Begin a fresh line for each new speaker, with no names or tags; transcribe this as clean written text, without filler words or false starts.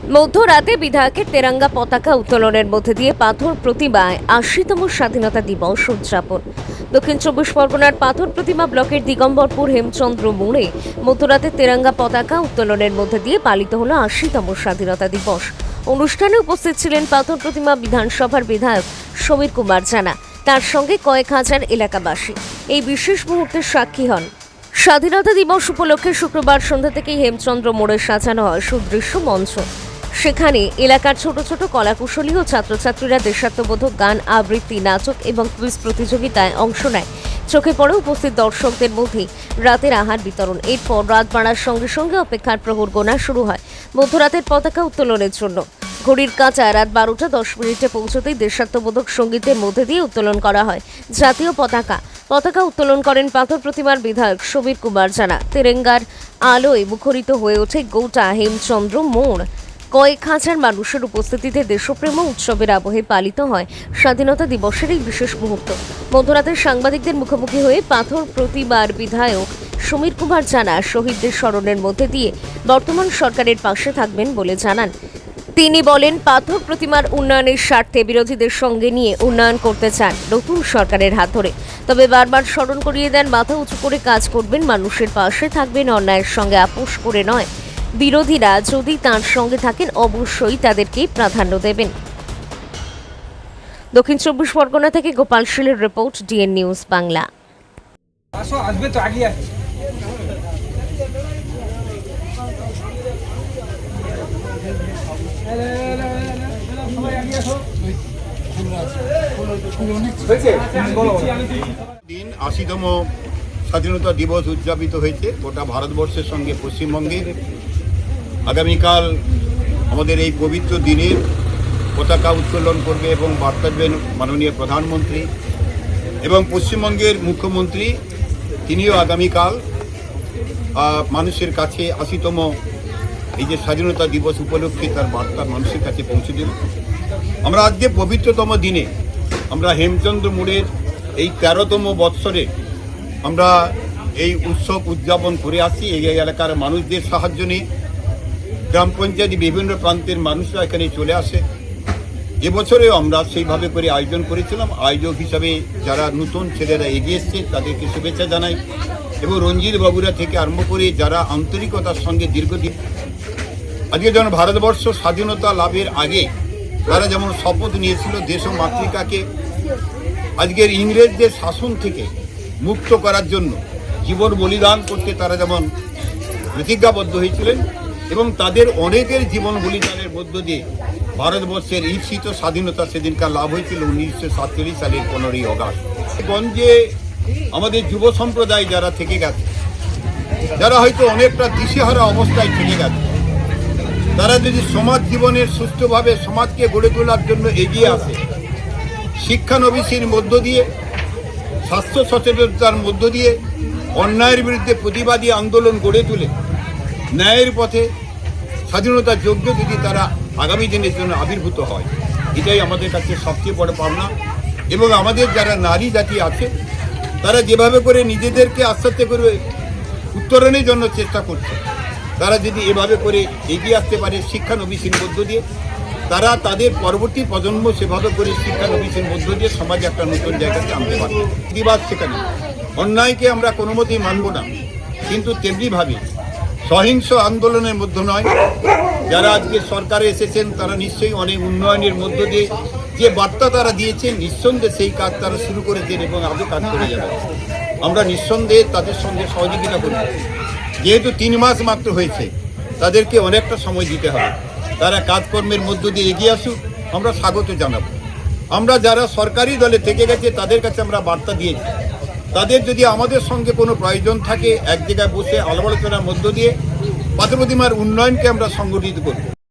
মধ্যরাতে বিধায়কের তেরঙ্গা পতাকা উত্তোলনের মধ্যে দিয়ে পাথর প্রতিমায় ৮০তম স্বাধীনতা দিবস উদযাপন। দক্ষিণ চব্বিশ পরগনার পাথর প্রতিমা ব্লকের দিগম্বরপুর হেমচন্দ্র মোড়ে মধ্যরাতে তেরঙ্গা পতাকা উত্তোলনের মধ্যে দিয়ে পালিত হল ৮০তম স্বাধীনতা দিবস। অনুষ্ঠানে উপস্থিত ছিলেন পাথর প্রতিমা বিধানসভার বিধায়ক সমীর কুমার জানা, তার সঙ্গে কয়েক হাজার এলাকাবাসী এই বিশেষ মুহূর্তের সাক্ষী হন। স্বাধীনতা দিবস উপলক্ষে শুক্রবার সন্ধ্যা থেকেই হেমচন্দ্র মোড়ে সাজানো হয় সুদৃশ্য মঞ্চ। সেখানে এলাকার ছোট ছোট কলাকুশলী ও ছাত্রছাত্রীরা দেশাত্মবোধক গান, আবৃত্তি, নাটক এবং কুইজ প্রতিযোগিতায় অংশ নেয়। চোখে পড়ে উপস্থিত দর্শকদের মধ্যে রাতের আহার বিতরণ। এরপর রাত বাড়ার সঙ্গে সঙ্গে অপেক্ষার প্রহর গোনা শুরু হয় মধ্যরাতের পতাকা উত্তোলনের জন্য। ঘড়ির কাঁটায় রাত 12টা 10 মিনিটে পৌঁছতেই দেশাত্মবোধক সঙ্গীতের মধ্যে দিয়ে উত্তোলন করা হয় জাতীয় পতাকা উত্তোলন করেন পাথর প্রতিমার বিধায়ক সমীর কুমার জানা। তেরেঙ্গার আলোয় মুখরিত হয়ে ওঠে গোটা হেমচন্দ্র মোড়। কয়েক হাজার মানুষের উপস্থিতিতে দেশপ্রেম ও উৎসবের আবহে পালিত হয় স্বাধীনতা দিবসের এই বিশেষ মুহূর্ত। মধ্যরাতে সাংবাদিকদের মুখোমুখি হয়ে পাথর প্রতিমার বিধায়ক সমীর কুমার জানা শহীদদের স্মরণের মধ্যে দিয়ে বর্তমান সরকারের পাশে থাকবেন বলে জানান। তিনি বলেন, পাথর প্রতিমার উন্নয়নের স্বার্থে বিরোধীদের সঙ্গে নিয়ে উন্নয়ন করতে চান নতুন সরকারের হাত ধরে। তবে বারবার স্মরণ করিয়ে দেন, মাথা উঁচু করে কাজ করবেন, মানুষের পাশে থাকবেন, অন্যায়ের সঙ্গে আপোষ করে নয়। বিরোধীরা যদি তাঁর সঙ্গে থাকেন অবশ্যই তাদেরকে প্রাধান্য দেবেন। দক্ষিণ চব্বিশ পরগনা থেকে গোপাল শীলের রিপোর্ট, ডিএন নিউজ বাংলা।
দিন ৮০তম স্বাধীনতা দিবস উদযাপিত হয়েছে গোটা ভারতবর্ষের সঙ্গে পশ্চিমবঙ্গের। আগামীকাল আমাদের এই পবিত্র দিনের পতাকা উত্তোলন করবে এবং বার্তা দেবেন মাননীয় প্রধানমন্ত্রী এবং পশ্চিমবঙ্গের মুখ্যমন্ত্রী। তিনিও আগামীকাল মানুষের কাছে ৮০তম এই যে স্বাধীনতা দিবস উপলক্ষে তার বার্তা মানুষের কাছে পৌঁছে দেবেন। আমরা আজকে পবিত্রতম দিনে আমরা হেমচন্দ্র মোড়ের এই ১৩তম বৎসরে আমরা এই উৎসব উদযাপন করে আসছি। এই এলাকার মানুষদের সাহায্য নিয়ে গ্রাম পঞ্চায়েত বিভিন্ন প্রান্তের মানুষরা এখানে চলে আসে। এবছরেও আমরা সেইভাবে করে আয়োজন করেছিলাম। আয়োজক হিসাবে যারা নতুন ছেলেরা এগিয়ে এসছে তাদেরকে শুভেচ্ছা জানাই এবং রঞ্জিত বাবুরা থেকে আরম্ভ করে যারা আন্তরিকতার সঙ্গে দীর্ঘদিন আজকে যেমন ভারতবর্ষ স্বাধীনতা লাভের আগে তারা যেমন শপথ নিয়েছিল দেশ ও মাতৃকাকে আজকের ইংরেজদের শাসন থেকে মুক্ত করার জন্য জীবন বলিদান করতে তারা যেমন প্রতিজ্ঞাবদ্ধ হয়েছিলেন এবং তাদের অনেকের জীবন বলিদানের মধ্য দিয়ে ভারতবর্ষের ঈপ্সিত স্বাধীনতা সেদিনকার লাভ হয়েছিল 1947 সালের 15ই অগাস্ট। গঞ্জে আমাদের যুব সম্প্রদায় যারা থেকে গেছে, যারা হয়তো অনেকটা দিশেহারা অবস্থায় থেকে গেছে, তারা যদি সমাজ জীবনের সুস্থভাবে সমাজকে গড়ে তোলার জন্য এগিয়ে আসে, শিক্ষানবিশির মধ্য দিয়ে, স্বাস্থ্য সচেতনতার মধ্য দিয়ে অন্যায়ের বিরুদ্ধে প্রতিবাদী আন্দোলন গড়ে তুলে ন্যায়ের পথে স্বাধীনতার যোগ্য যদি তারা আগামী দিনের জন্য আবির্ভূত হয়, এটাই আমাদের কাছে সবচেয়ে বড় পাওনা। এবং আমাদের যারা নারী জাতি আছে তারা যেভাবে করে নিজেদেরকে আস্তে করে উত্তরণের জন্য চেষ্টা করছে, তারা যদি এভাবে করে এগিয়ে আসতে পারে শিক্ষানবিশির মধ্য দিয়ে, তারা তাদের পরবর্তী প্রজন্ম সেভাবে করে শিক্ষানবিশির মধ্য দিয়ে সমাজে একটা নতুন জায়গাতে আনতে পারবে। প্রতিবাদ সেখানে অন্যায়কে আমরা কোনো মতেই মানব না, কিন্তু তেমনিভাবে সহিংস আন্দোলনের মধ্যে নয়। যারা আজকে সরকারে এসেছেন তারা নিশ্চয়ই অনেক উন্নয়নের মধ্য দিয়ে যে বার্তা তারা দিয়েছেন, নিঃসন্দেহে সেই কাজ তারা শুরু করেছেন এবং আজও কাজ করে যাবে। আমরা নিঃসন্দেহে তাদের সঙ্গে সহযোগিতা করব। যেহেতু 3 মাস মাত্র হয়েছে, তাদেরকে অনেকটা সময় দিতে হবে। তারা কাজকর্মের মধ্য দিয়ে এগিয়ে আসুক, আমরা স্বাগত জানাব। আমরা যারা সরকারি দলে থেকে গেছে তাদের কাছে আমরা বার্তা দিয়েছি, তাদের যদি আমাদের সঙ্গে কোনো প্রয়োজন থাকে এক জায়গায় বসে আলাপ আলোচনার মধ্য দিয়ে পাথর প্রতিমার উন্নয়নকে আমরা সংগঠিত করব।